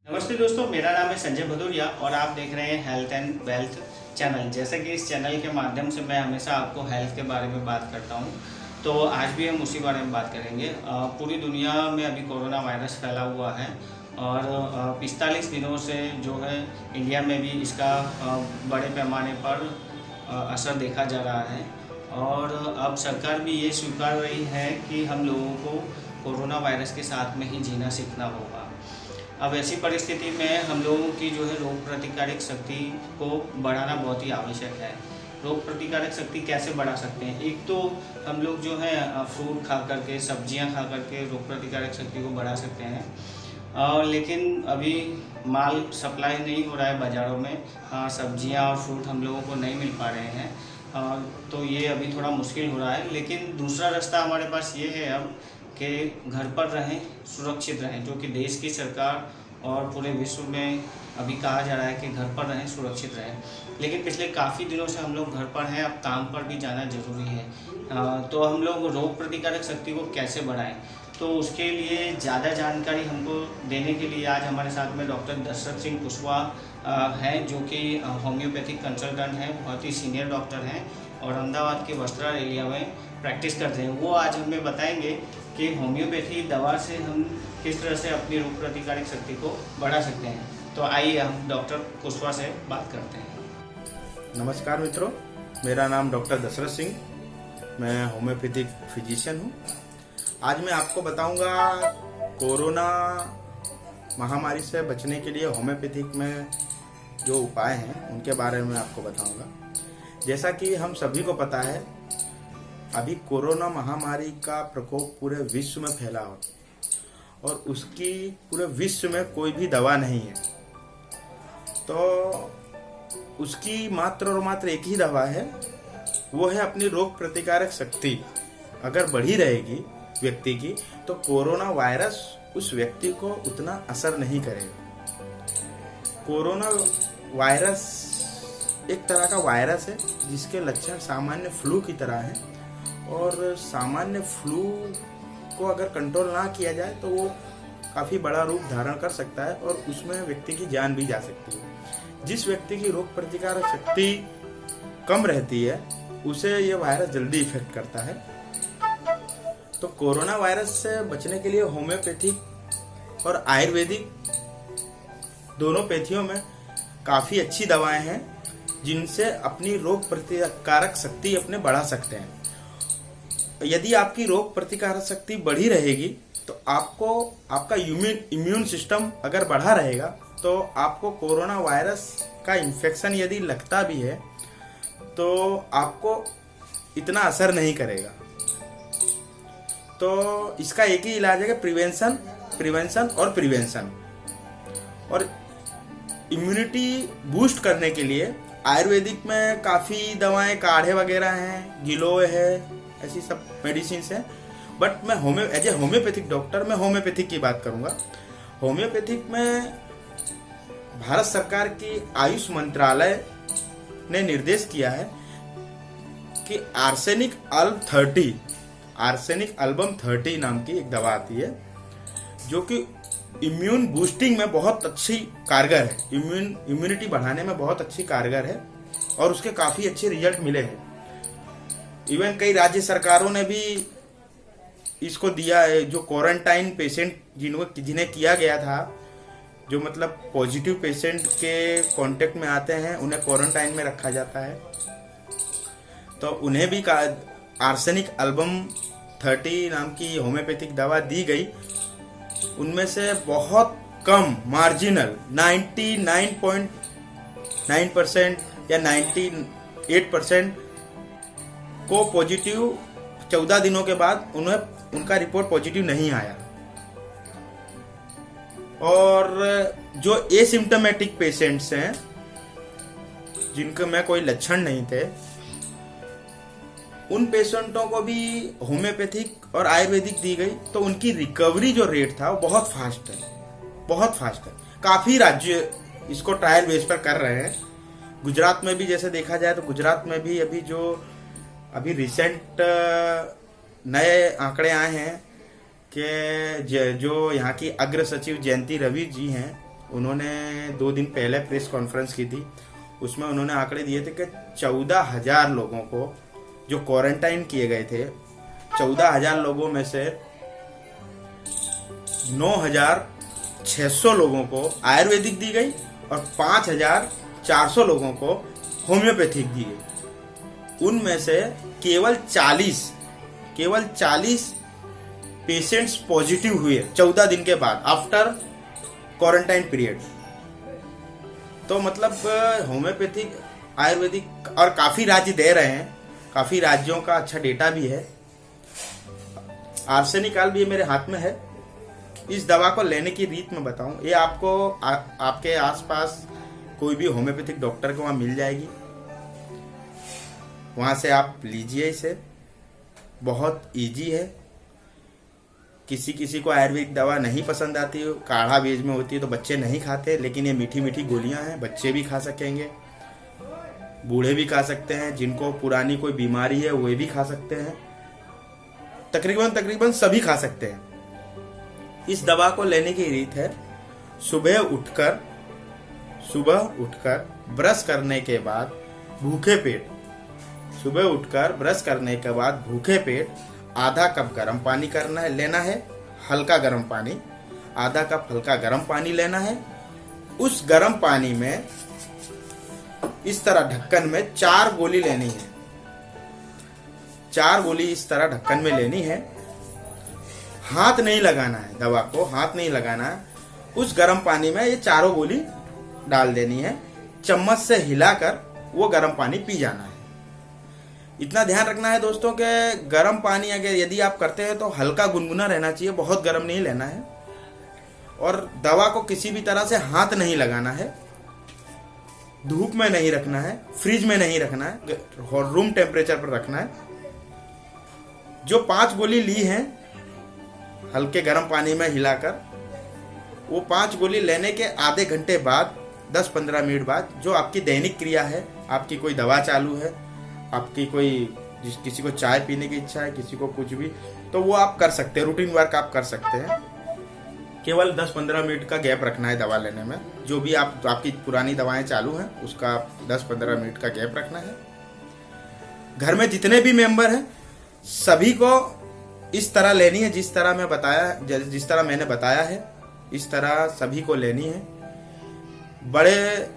नमस्ते दोस्तों, मेरा नाम है संजय भदौरिया और आप देख रहे हैं हेल्थ एंड वेल्थ चैनल। जैसा कि इस चैनल के माध्यम से मैं हमेशा आपको हेल्थ के बारे में बात करता हूं, तो आज भी हम उसी बारे में बात करेंगे। पूरी दुनिया में अभी कोरोना वायरस फैला हुआ है और 45 दिनों से जो है इंडिया में भी इसका बड़े पैमाने पर असर देखा जा रहा है। और अब सरकार भी ये स्वीकार रही है कि हम लोगों को कोरोना वायरस के साथ में ही जीना सीखना होगा। अब ऐसी परिस्थिति में हम लोगों की जो है रोग प्रतिकारक शक्ति को बढ़ाना बहुत ही आवश्यक है। रोग प्रतिकारक शक्ति कैसे बढ़ा सकते हैं? एक तो हम लोग जो है फ्रूट खा करके, सब्जियां खा करके रोग प्रतिकारक शक्ति को बढ़ा सकते हैं। लेकिन अभी माल सप्लाई नहीं हो रहा है बाज़ारों में, सब्जियां और फ्रूट हम लोगों को नहीं मिल पा रहे हैं, तो ये अभी थोड़ा मुश्किल हो रहा है। लेकिन दूसरा रास्ता हमारे पास ये है अब कि घर पर रहें, सुरक्षित रहें, जो कि देश की सरकार और पूरे विश्व में अभी कहा जा रहा है कि घर पर रहें, सुरक्षित रहें। लेकिन पिछले काफ़ी दिनों से हम लोग घर पर हैं, अब काम पर भी जाना ज़रूरी है। तो हम लोग रोग प्रतिकारक शक्ति को कैसे बढ़ाएं? तो उसके लिए ज़्यादा जानकारी हमको देने के लिए आज हमारे साथ में डॉक्टर दशरथ सिंह कुशवाहा हैं, जो कि होम्योपैथिक कंसल्टेंट हैं, बहुत ही सीनियर डॉक्टर हैं और अहमदाबाद के वस्त्रा एरिया में प्रैक्टिस करते हैं। वो आज हमें बताएंगे कि होम्योपैथी दवा से हम किस तरह से अपनी रोग प्रतिकारक शक्ति को बढ़ा सकते हैं। तो आइए हम डॉक्टर कुशवाहा से बात करते हैं। नमस्कार मित्रों, मेरा नाम डॉक्टर दशरथ सिंह, मैं होम्योपैथिक फिजिशियन हूँ। आज मैं आपको बताऊंगा कोरोना महामारी से बचने के लिए होम्योपैथिक में जो उपाय हैं उनके बारे में आपको बताऊंगा। जैसा कि हम सभी को पता है, अभी कोरोना महामारी का प्रकोप पूरे विश्व में फैला हो और उसकी पूरे विश्व में कोई भी दवा नहीं है। तो उसकी मात्र और मात्र एक ही दवा है, वो है अपनी रोग प्रतिकारक शक्ति। अगर बढ़ी रहेगी व्यक्ति की तो कोरोना वायरस उस व्यक्ति को उतना असर नहीं करेगा। कोरोना वायरस एक तरह का वायरस है जिसके लक्षण सामान्य फ्लू की तरह हैं और सामान्य फ्लू को अगर कंट्रोल ना किया जाए तो वो काफ़ी बड़ा रूप धारण कर सकता है और उसमें व्यक्ति की जान भी जा सकती है। जिस व्यक्ति की रोग प्रतिकारक शक्ति कम रहती है उसे ये वायरस जल्दी इफेक्ट करता है। तो कोरोना वायरस से बचने के लिए होम्योपैथिक और आयुर्वेदिक दोनों पैथियों में काफ़ी अच्छी दवाएं हैं जिनसे अपनी रोग प्रतिकारक शक्ति अपने बढ़ा सकते हैं। यदि आपकी रोग प्रतिकारक शक्ति बढ़ी रहेगी तो आपको आपका इम्यून सिस्टम अगर बढ़ा रहेगा तो आपको कोरोना वायरस का इन्फेक्शन यदि लगता भी है तो आपको इतना असर नहीं करेगा। तो इसका एक ही इलाज है कि प्रिवेंशन और प्रिवेंशन। और इम्यूनिटी बूस्ट करने के लिए आयुर्वेदिक में काफ़ी दवाएं, काढ़े वगैरह हैं, गिलोय है, ऐसी सब मेडिसिन हैं। बट मैं एज ए होम्योपैथिक डॉक्टर मैं होम्योपैथिक की बात करूंगा। होम्योपैथिक में भारत सरकार की आयुष मंत्रालय ने निर्देश किया है कि आर्सेनिक अल्बम 30 नाम की एक दवा आती है जो कि इम्यून बूस्टिंग में बहुत अच्छी कारगर है, इम्यूनिटी बढ़ाने में बहुत अच्छी कारगर है और उसके काफ़ी अच्छे रिजल्ट मिले हैं। इवन कई राज्य सरकारों ने भी इसको दिया है। जो क्वारंटाइन पेशेंट जिन्हें किया गया था, जो मतलब पॉजिटिव पेशेंट के कांटेक्ट में आते हैं, उन्हें क्वारंटाइन में रखा जाता है, तो उन्हें भी आर्सेनिक अल्बम 30 नाम की होम्योपैथिक दवा दी गई। उनमें से बहुत कम मार्जिनल 99.9% या 98% को पॉजिटिव 14 दिनों के बाद उनका रिपोर्ट पॉजिटिव नहीं आया। और जो एसिम्टोमेटिक पेशेंट्स हैं जिनके में कोई लक्षण नहीं थे, उन पेशेंटों को भी होम्योपैथिक और आयुर्वेदिक दी गई तो उनकी रिकवरी जो रेट था वो बहुत फास्ट है। काफ़ी राज्य इसको ट्रायल बेस पर कर रहे हैं। गुजरात में भी जैसे देखा जाए तो गुजरात में भी अभी रिसेंट नए आंकड़े आए हैं कि जो यहाँ की अग्र सचिव जयंती रवि जी हैं, उन्होंने 2 दिन पहले प्रेस कॉन्फ्रेंस की थी। उसमें उन्होंने आंकड़े दिए थे कि 14,000 लोगों को जो क्वारंटाइन किए गए थे, 14,000 लोगों में से 9,600 लोगों को आयुर्वेदिक दी गई और 5,400 लोगों को होम्योपैथिक दी गई। उनमें से केवल 40 पेशेंट्स पॉजिटिव हुए 14 दिन के बाद, आफ्टर क्वारंटाइन पीरियड। तो मतलब होम्योपैथिक, आयुर्वेदिक और काफी राज्य दे रहे हैं, काफी राज्यों का अच्छा डेटा भी है। आर्सेनिकाल भी मेरे हाथ में है। इस दवा को लेने की रीत मैं बताऊं, ये आपको आपके आसपास कोई भी होम्योपैथिक डॉक्टर को वहां मिल जाएगी, वहां से आप लीजिए इसे। बहुत इजी है। किसी किसी को आयुर्वेदिक दवा नहीं पसंद आती, काढ़ा बीज में होती है तो बच्चे नहीं खाते, लेकिन ये मीठी मीठी गोलियां हैं, बच्चे भी खा सकेंगे, बूढ़े भी खा सकते हैं, जिनको पुरानी कोई बीमारी है वे भी खा सकते हैं, तकरीबन सभी खा सकते हैं। इस दवा को लेने की रीत है, सुबह उठकर ब्रश करने के बाद भूखे पेट आधा कप गर्म पानी लेना है, हल्का गर्म पानी, आधा कप हल्का गर्म पानी लेना है। उस गर्म पानी में इस तरह ढक्कन में 4 गोली लेनी है। 4 गोली इस तरह ढक्कन में लेनी है। हाथ नहीं लगाना है, दवा को हाथ नहीं लगाना है। उस गर्म पानी में ये 4 गोली डाल देनी है। चम्मच से हिलाकर वो गर्म पानी पी जाना है। इतना ध्यान रखना है दोस्तों कि गर्म पानी अगर यदि आप करते हैं तो हल्का गुनगुना रहना चाहिए, बहुत गर्म नहीं लेना है। और दवा को किसी भी तरह से हाथ नहीं लगाना है, धूप में नहीं रखना है, फ्रिज में नहीं रखना है, और रूम टेम्परेचर पर रखना है। जो 5 गोली ली हैं हल्के गर्म पानी में हिलाकर, वो 5 गोली लेने के आधे घंटे बाद, 10-15 मिनट बाद, जो आपकी दैनिक क्रिया है, आपकी कोई दवा चालू है, आपकी किसी को चाय पीने की इच्छा है, किसी को कुछ भी, तो वो आप कर सकते हैं, रूटीन वर्क आप कर सकते हैं। केवल 10-15 मिनट का गैप रखना है दवा लेने में। जो भी आपकी पुरानी दवाएं चालू हैं उसका 10-15 मिनट का गैप रखना है। घर में जितने भी मेंबर हैं सभी को इस तरह लेनी है, जिस तरह मैंने बताया है, इस तरह सभी को लेनी है। बड़े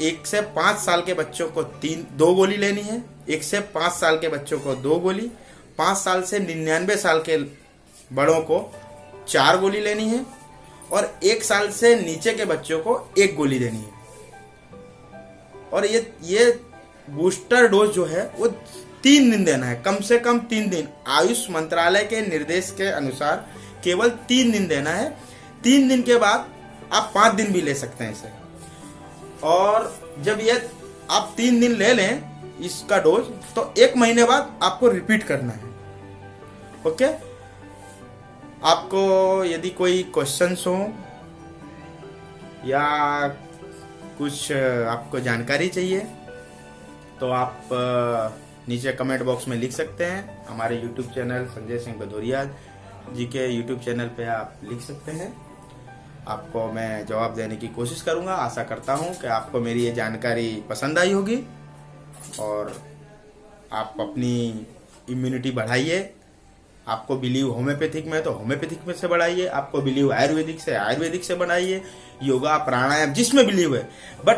1 से 5 साल के बच्चों को 2 गोली लेनी है, 1 से 5 साल के बच्चों को 2 गोली, 5 साल से 99 साल के बड़ों को 4 गोली लेनी है, और 1 साल से नीचे के बच्चों को 1 गोली देनी है। और ये बूस्टर डोज जो है वो 3 दिन देना है, कम से कम 3 दिन। आयुष मंत्रालय के निर्देश के अनुसार केवल 3 दिन देना है। 3 दिन के बाद आप 5 दिन भी ले सकते हैं इसे। और जब ये आप 3 दिन ले लें इसका डोज, तो 1 महीने बाद आपको रिपीट करना है। ओके, आपको यदि कोई क्वेश्चंस हो या कुछ आपको जानकारी चाहिए तो आप नीचे कमेंट बॉक्स में लिख सकते हैं। हमारे यूट्यूब चैनल संजय सिंह भदौरिया जी के यूट्यूब चैनल पे आप लिख सकते हैं। आपको मैं जवाब देने की कोशिश करूंगा। आशा करता हूं कि आपको मेरी ये जानकारी पसंद आई होगी और आप अपनी इम्यूनिटी बढ़ाइए। आपको बिलीव होम्योपैथिक में तो होम्योपैथिक में से बढ़ाइए, आपको बिलीव आयुर्वेदिक से बढ़ाइए, योगा प्राणायाम जिसमें बिलीव है। बट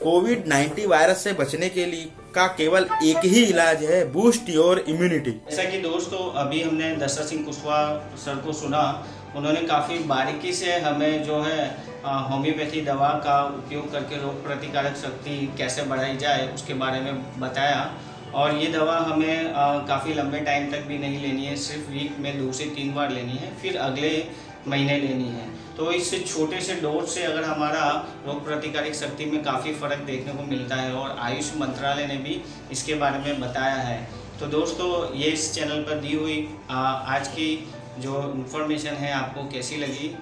कोविड-19 वायरस से बचने के लिए का केवल एक ही इलाज है, बूस्ट योर इम्यूनिटी। जैसा कि दोस्तों अभी हमने दशरथ सिंह कुशवाहा सर को सुना, उन्होंने काफ़ी बारीकी से हमें जो है होम्योपैथी दवा का उपयोग करके रोग प्रतिकारक शक्ति कैसे बढ़ाई जाए उसके बारे में बताया। और ये दवा हमें काफ़ी लंबे टाइम तक भी नहीं लेनी है, सिर्फ वीक में 2 से 3 बार लेनी है, फिर अगले महीने लेनी है। तो इस छोटे से डोज से अगर हमारा रोग प्रतिकारक शक्ति में काफ़ी फ़र्क देखने को मिलता है, और आयुष मंत्रालय ने भी इसके बारे में बताया है। तो दोस्तों ये इस चैनल पर दी हुई आज की जो इन्फॉर्मेशन है आपको कैसी लगी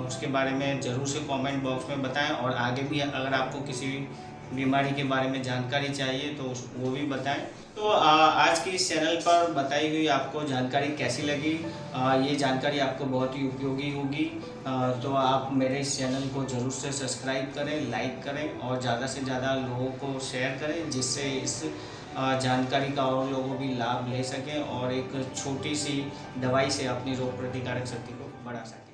उसके बारे में ज़रूर से कमेंट बॉक्स में बताएं। और आगे भी अगर आपको किसी बीमारी के बारे में जानकारी चाहिए तो वो भी बताएं। तो आज की इस चैनल पर बताई हुई आपको जानकारी कैसी लगी? ये जानकारी आपको बहुत ही उपयोगी होगी। तो आप मेरे इस चैनल को ज़रूर से सब्सक्राइब करें, लाइक करें और ज़्यादा से ज़्यादा लोगों को शेयर करें, जिससे इस जानकारी का और लोगों भी लाभ ले सकें और एक छोटी सी दवाई से अपनी रोग प्रतिकारक शक्ति को बढ़ा सकें।